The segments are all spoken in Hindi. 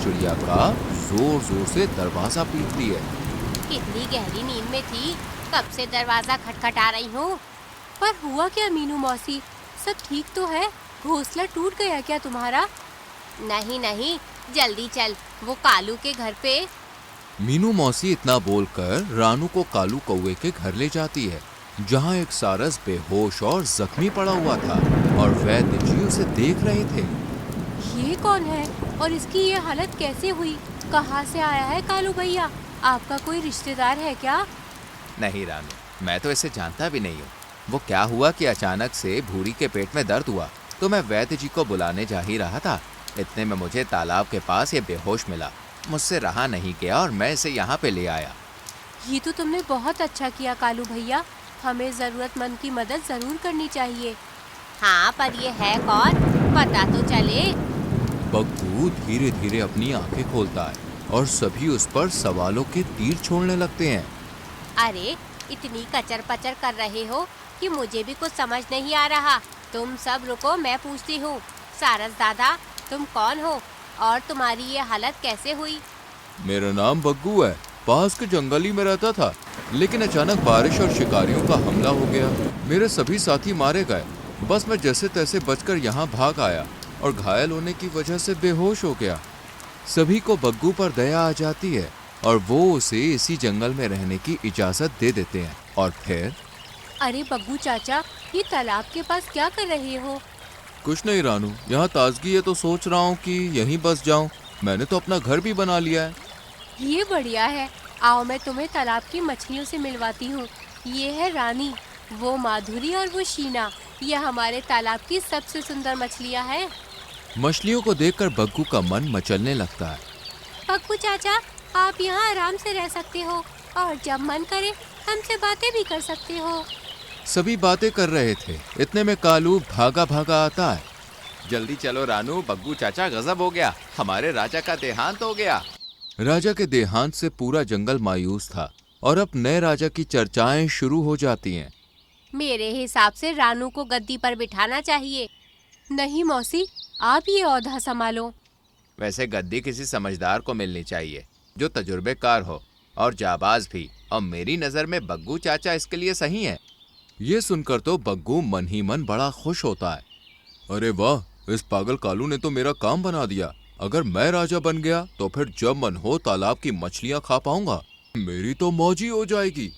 चिड़िया का जोर जोर से दरवाजा पीटती है। इतनी गहरी नींद में थी, कब से दरवाजा खटखटा रही हूँ। पर हुआ क्या मीनू मौसी, सब ठीक तो है? घोंसला टूट गया क्या तुम्हारा? नहीं नहीं, जल्दी चल, वो कालू के घर पे। मीनू मौसी इतना बोलकर रानू को कालू कौवे के घर ले जाती है, जहाँ एक सारस बेहोश और जख्मी पड़ा हुआ था और वैद्य जी उसे देख रहे थे। ये कौन है और इसकी ये हालत कैसे हुई? कहाँ से आया है कालू भैया? आपका कोई रिश्तेदार है क्या? नहीं रानू, मैं तो इसे जानता भी नहीं हूँ। वो क्या हुआ कि अचानक से भूरी के पेट में दर्द हुआ, तो मैं वैद्य जी को बुलाने जा ही रहा था। इतने में मुझे तालाब के पास ये बेहोश मिला। मुझसे रहा नहीं गया और मैं इसे यहाँ पे ले आया। ये तो तुमने बहुत अच्छा किया कालू भैया, हमें जरूरतमंद की मदद जरूर करनी चाहिए। हाँ, पर ये है कौन, पता तो चले। बग्गू धीरे धीरे अपनी आंखें खोलता है और सभी उस पर सवालों के तीर छोड़ने लगते हैं। अरे, इतनी कचर पचर कर रहे हो कि मुझे भी कुछ समझ नहीं आ रहा। तुम सब रुको, मैं पूछती हूँ। सारस दादा, तुम कौन हो और तुम्हारी ये हालत कैसे हुई? मेरा नाम बग्गू है, पास के जंगल ही में रहता था, लेकिन अचानक बारिश और शिकारियों का हमला हो गया। मेरे सभी साथी मारे गए। बस मैं जैसे तैसे बचकर यहाँ भाग आया और घायल होने की वजह से बेहोश हो गया। सभी को बग्गू पर दया आ जाती है और वो उसे इसी जंगल में रहने की इजाजत दे देते हैं। और फिर अरे बग्गू चाचा, ये तालाब के पास क्या कर रहे हो? कुछ नहीं रानू, यहाँ ताजगी है तो सोच रहा हूँ कि यहीं बस जाऊँ। मैंने तो अपना घर भी बना लिया है। ये बढ़िया है, आओ मैं तुम्हें तालाब की मछलियों से मिलवाती हूँ। ये है रानी, वो माधुरी और वो शीना। ये हमारे तालाब की सबसे सुंदर मछलियाँ हैं। मछलियों को देखकर बग्गू का मन मचलने लगता है। बग्गू चाचा, आप यहाँ आराम से रह सकते हो और जब मन करे हमसे बातें भी कर सकते हो। सभी बातें कर रहे थे, इतने में कालू भागा भागा आता है। जल्दी चलो रानू, बग्गू चाचा गजब हो गया, हमारे राजा का देहांत हो गया। राजा के देहांत से पूरा जंगल मायूस था और अब नए राजा की चर्चाएं शुरू हो जाती हैं। मेरे हिसाब से रानू को गद्दी पर बिठाना चाहिए। नहीं मौसी, आप ये औधा संभालो। वैसे गद्दी किसी समझदार को मिलनी चाहिए, जो तजुर्बेकार हो और जाबाज भी, और मेरी नजर में बग्गू चाचा इसके लिए सही है। ये सुनकर तो बग्गू मन ही मन बड़ा खुश होता है। अरे वाह, इस पागल कालू ने तो मेरा काम बना दिया। अगर मैं राजा बन गया तो फिर जब मन हो तालाब की मछलियां खा पाऊंगा। मेरी तो मौज ही हो जाएगी।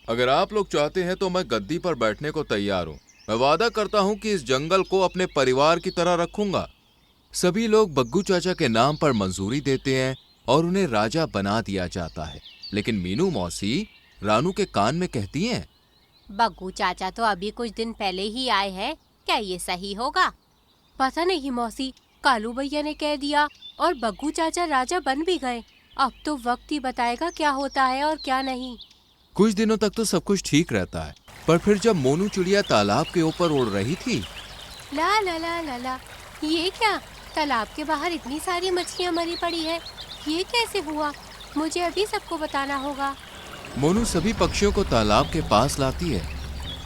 अगर आप लोग चाहते हैं तो मैं गद्दी पर बैठने को तैयार हूँ। मैं वादा करता हूँ कि इस जंगल को अपने परिवार की तरह रखूंगा। सभी लोग बग्गू चाचा के नाम पर मंजूरी देते हैं और उन्हें राजा बना दिया जाता है। लेकिन मीनू मौसी रानू के कान में कहती हैं, बग्गू चाचा तो अभी कुछ दिन पहले ही आए हैं, क्या ये सही होगा? पता नहीं मौसी, कालू भैया ने कह दिया और बग्गू चाचा राजा बन भी गए। अब तो वक्त ही बताएगा क्या होता है और क्या नहीं। कुछ दिनों तक तो सब कुछ ठीक रहता है, पर फिर जब मोनू चिड़िया तालाब के ऊपर उड़ रही थी। ला ला ला ला ला, ये क्या? तालाब के बाहर इतनी सारी मछलियाँ मरी पड़ी है, ये कैसे हुआ? मुझे अभी सबको बताना होगा। मोनू सभी पक्षियों को तालाब के पास लाती है।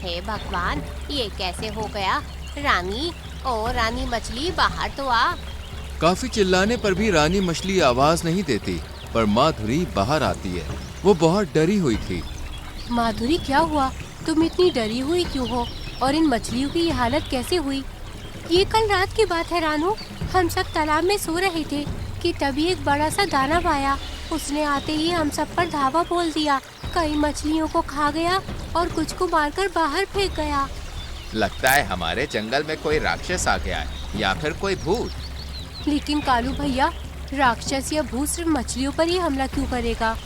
हे भगवान, ये कैसे हो गया? रानी, ओ रानी मछली, बाहर तो आ। काफी चिल्लाने पर भी रानी मछली आवाज नहीं देती, पर माधुरी बाहर आती है। वो बहुत डरी हुई थी। माधुरी, क्या हुआ? तुम इतनी डरी हुई क्यों हो? और इन मछलियों की ये हालत कैसे हुई? ये कल रात की बात है रानू। हम सब तालाब में सो रहे थे कि तभी एक बड़ा सा दानव आया। उसने आते ही हम सब पर धावा बोल दिया। कई मछलियों को खा गया और कुछ को मारकर बाहर फेंक गया। लगता है हमारे जंगल में कोई राक्षस आ गया है या फिर कोई भूत। लेकिन कालू भैया, राक्षस या भूत सिर्फ मछलियों पर ही हमला क्यों करेगा?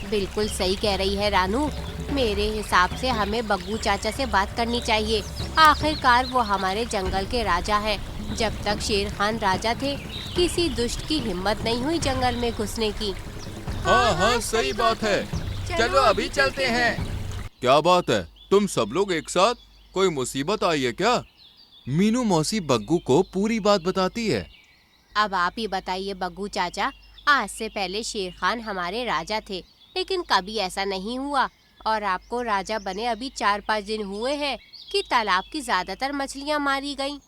बिल्कुल सही कह रही है रानू। मेरे हिसाब से हमें बग्गू चाचा से बात करनी चाहिए। आखिरकार वो हमारे जंगल के राजा हैं। जब तक शेर खान राजा थे, किसी दुष्ट की हिम्मत नहीं हुई जंगल में घुसने की। हाँ हाँ, सही बात है। चलो अभी चलते हैं। क्या बात है, तुम सब लोग एक साथ? कोई मुसीबत आई है क्या? मीनू मौसी बग्गू को पूरी बात बताती है। अब आप ही बताइए बग्गू चाचा, आज से पहले शेर खान हमारे राजा थे, लेकिन कभी ऐसा नहीं हुआ और आपको राजा बने अभी 4-5 दिन हुए हैं कि तालाब की ज्यादातर मछलियां मारी गईं।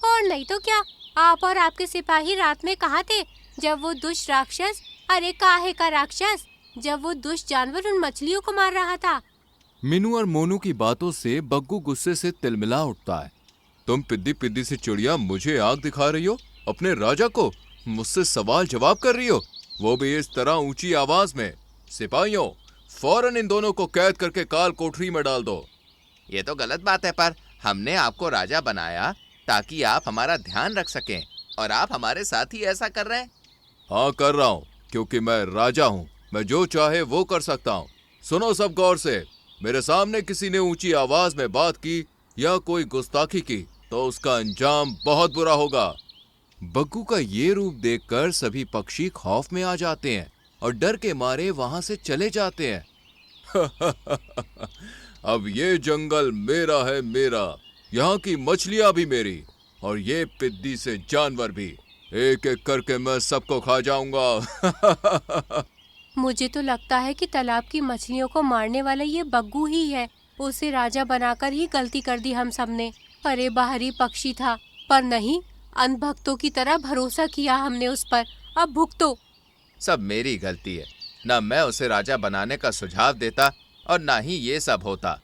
और नहीं तो क्या, आप और आपके सिपाही रात में कहाँ थे? जब वो दुष्ट राक्षस, अरे काहे का राक्षस, जब वो दुष्ट जानवर उन मछलियों को मार रहा था। मीनू और मोनू की बातों से बग्गू गुस्से से तिलमिला उठता है। तुम पिद्दी पिद्दी सी चिड़िया मुझे आग दिखा रही हो, अपने राजा को मुझसे सवाल जवाब कर रही हो, वो भी इस तरह ऊंची आवाज में। सिपाहियों, फौरन इन दोनों को कैद करके काल कोठरी में डाल दो। ये तो गलत बात है, पर हमने आपको राजा बनाया ताकि आप हमारा ध्यान रख सकें, और आप हमारे साथ ही ऐसा कर रहे हैं। हाँ, कर रहा हूँ, क्योंकि मैं राजा हूँ। मैं जो चाहे वो कर सकता हूँ। सुनो सब गौर से, मेरे सामने किसी ने ऊंची आवाज में बात की या कोई गुस्ताखी की तो उसका अंजाम बहुत बुरा होगा। बग्गू का ये रूप देखकर सभी पक्षी खौफ में आ जाते हैं और डर के मारे वहां से चले जाते हैं। अब ये जंगल मेरा है, मेरा। यहाँ की मछलियां भी मेरी, और ये पिद्दी से जानवर भी। एक एक करके मैं सबको खा जाऊंगा। मुझे तो लगता है कि तालाब की मछलियों को मारने वाला ये बग्गू ही है। उसे राजा बनाकर ही गलती कर दी हम सबने। अरे बाहरी पक्षी था, पर नहीं, अंधभक्तों की तरह भरोसा किया हमने उस पर। अब भुगतो। सब मेरी गलती है। ना मैं उसे राजा बनाने का सुझाव देता और ना ही ये सब होता।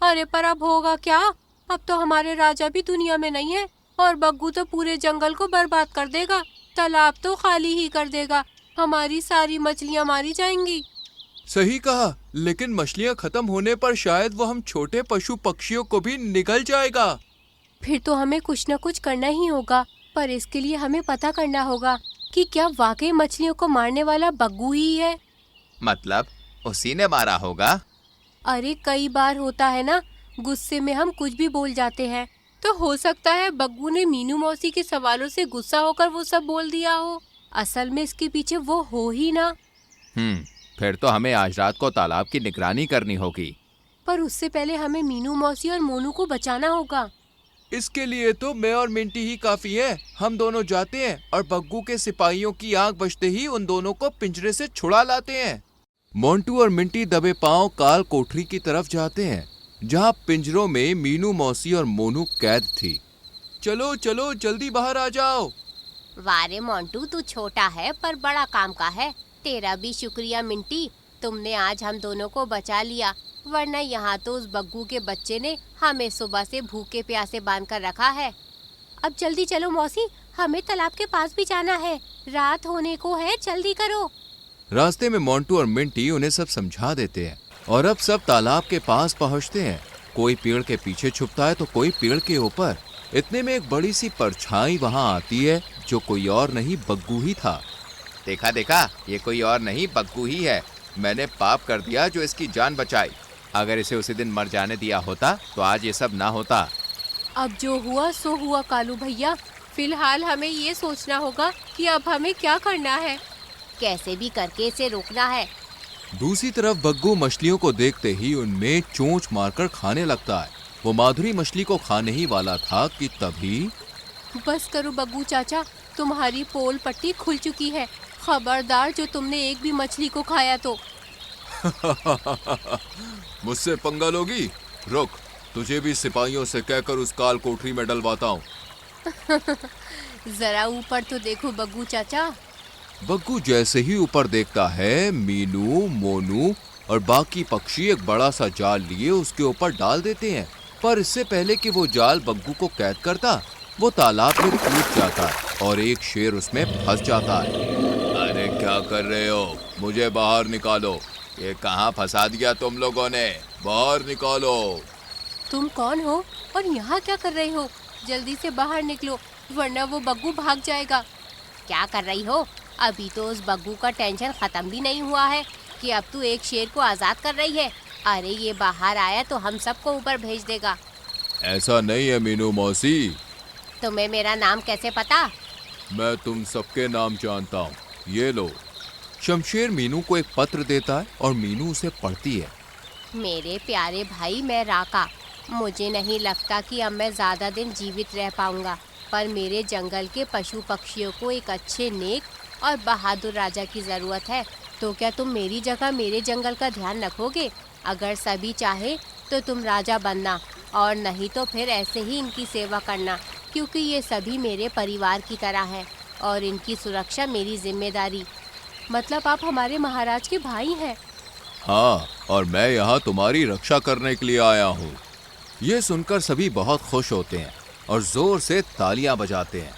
अरे पर अब होगा क्या? अब तो हमारे राजा भी दुनिया में नहीं है, और बग्गू तो पूरे जंगल को बर्बाद कर देगा। तालाब तो खाली ही कर देगा। हमारी सारी मछलियां मारी जाएंगी। सही कहा, लेकिन मछलियां खत्म होने पर शायद वो हम छोटे पशु पक्षियों को भी निगल जाएगा। फिर तो हमें कुछ न कुछ करना ही होगा, पर इसके लिए हमें पता करना होगा कि क्या वाकई मछलियों को मारने वाला बग्गू ही है। मतलब उसी ने मारा होगा? अरे कई बार होता है ना, गुस्से में हम कुछ भी बोल जाते हैं। तो हो सकता है बग्गू ने मीनू मौसी के सवालों से गुस्सा होकर वो सब बोल दिया हो। असल में इसके पीछे वो हो ही ना। फिर तो हमें आज रात को तालाब की निगरानी करनी होगी। पर उससे पहले हमें मीनू मौसी और मोनू को बचाना होगा। इसके लिए तो मैं और मिंटी ही काफी है। हम दोनों जाते हैं और बग्गू के सिपाहियों की आंख बजते ही उन दोनों को पिंजरे से छुड़ा लाते हैं। मोंटू और मिंटी दबे पांव काल कोठरी की तरफ जाते हैं, जहां पिंजरों में मीनू मौसी और मोनू कैद थी। चलो चलो, जल्दी बाहर आ जाओ। वारे मोंटू, तू छोटा है पर बड़ा काम का है। तेरा भी शुक्रिया मिंटी, तुमने आज हम दोनों को बचा लिया, वरना यहाँ तो उस बग्गू के बच्चे ने हमें सुबह से भूखे प्यासे बांध कर रखा है। अब जल्दी चलो मौसी, हमें तालाब के पास भी जाना है। रात होने को है, जल्दी करो। रास्ते में मोंटू और मिंटी उन्हें सब समझा देते हैं और अब सब तालाब के पास पहुंचते हैं। कोई पेड़ के पीछे छुपता है तो कोई पेड़ के ऊपर। इतने में एक बड़ी सी परछाई वहां आती है, जो कोई और नहीं बग्गू ही था। देखा देखा, ये कोई और नहीं बग्गू ही है। मैंने पाप कर दिया जो इसकी जान बचाई। अगर इसे उसी दिन मर जाने दिया होता तो आज ये सब ना होता। अब जो हुआ सो हुआ कालू भैया। फिलहाल हमें ये सोचना होगा कि अब हमें क्या करना है। कैसे भी करके इसे रोकना है। दूसरी तरफ बग्गू मछलियों को देखते ही उनमें चोंच मारकर खाने लगता है। वो माधुरी मछली को खाने ही वाला था कि तभी। बस करो बग्गू चाचा, तुम्हारी पोल पट्टी खुल चुकी है। खबरदार जो तुमने एक भी मछली को खाया तो। मुझसे पंगा लोगी? रुक, तुझे भी सिपाहियों से कहकर उस काल कोठरी में डलवाता हूँ। जरा ऊपर तो देखो बग्गू चाचा। बग्गू जैसे ही ऊपर देखता है, मीनू, मोनू और बाकी पक्षी एक बड़ा सा जाल लिए उसके ऊपर डाल देते हैं। पर इससे पहले कि वो जाल बग्गू को कैद करता, वो तालाब में कूद जाता है और एक शेर उसमें फंस जाता है। अरे क्या कर रहे हो? मुझे बाहर निकालो। ये कहाँ फंसा दिया तुम लोगों ने? बाहर निकालो। तुम कौन हो और यहाँ क्या कर रहे हो? जल्दी से बाहर निकलो, वरना वो बग्गू भाग जाएगा। क्या कर रही हो? अभी तो उस बग्गू का टेंशन खत्म भी नहीं हुआ है कि अब तू एक शेर को आजाद कर रही है। अरे ये बाहर आया तो हम सबको ऊपर भेज देगा। ऐसा नहीं है मीनू मौसी। तुम्हें मेरा नाम कैसे पता? मैं तुम सबके नाम जानता हूँ। ये लो। शमशेर मीनू को एक पत्र देता है और मीनू उसे पढ़ती है। मेरे प्यारे भाई, मैं राका। मुझे नहीं लगता कि अब मैं ज़्यादा दिन जीवित रह पाऊंगा, पर मेरे जंगल के पशु पक्षियों को एक अच्छे, नेक और बहादुर राजा की ज़रूरत है। तो क्या तुम मेरी जगह मेरे जंगल का ध्यान रखोगे? अगर सभी चाहे तो तुम राजा बनना, और नहीं तो फिर ऐसे ही इनकी सेवा करना, क्योंकि ये सभी मेरे परिवार की तरह हैं। और इनकी सुरक्षा मेरी जिम्मेदारी। मतलब आप हमारे महाराज के भाई हैं। हाँ, और मैं यहाँ तुम्हारी रक्षा करने के लिए आया हूँ। ये सुनकर सभी बहुत खुश होते हैं और जोर से तालियां बजाते हैं।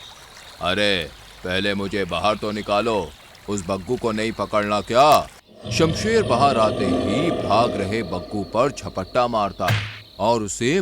अरे पहले मुझे बाहर तो निकालो, उस बग्गू को नहीं पकड़ना क्या? शमशेर बाहर आते ही भाग रहे बग्गू पर झपट्टा मारता है और उसे